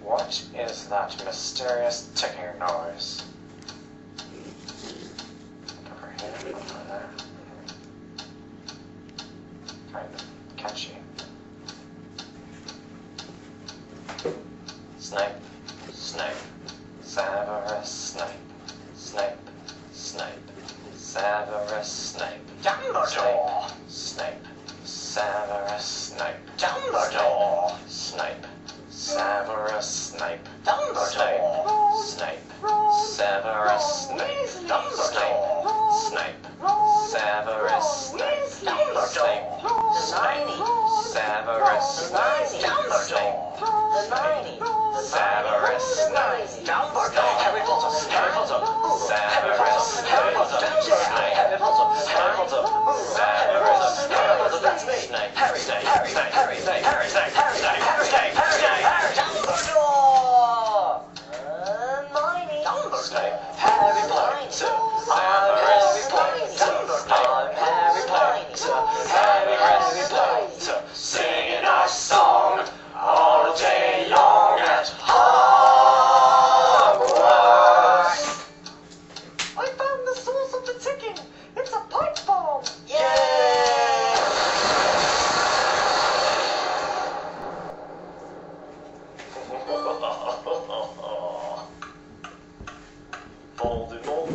What is that mysterious ticking noise? Over here, over there. Kind of catchy. Snape, Snape, Severus Snape, Snape, Snape, Severus Snape, Dumbledore! Snape, Severus Snape, Dumbledore! Snape, Severus Snape, Dumbledore! Snape, Severus Snape, Dumbledore! Snape, Severus Snape, Dumbledore! Snape, Severus Snape, Dumbledore! Snape, Severus Snape, Dumbledore! Harry Potter! Harry Potter! Severus Harry Potter! Harry Potter! Harry Potter! Harry Potter! That's me! Harry! Snape! Harry! Snape! Harry! Snape! Harry! Snape! Harry! Snape! Harry! Snape! Harry! Dumbledore! Hermione! Dumbledore! Harry Potter! I'm Harry Potter! I'm Harry Potter! Harry Potter! Singing our song all day long at Hogwarts! I found the source of the ticking! It's a pipe bomb! Yay! Voldemort,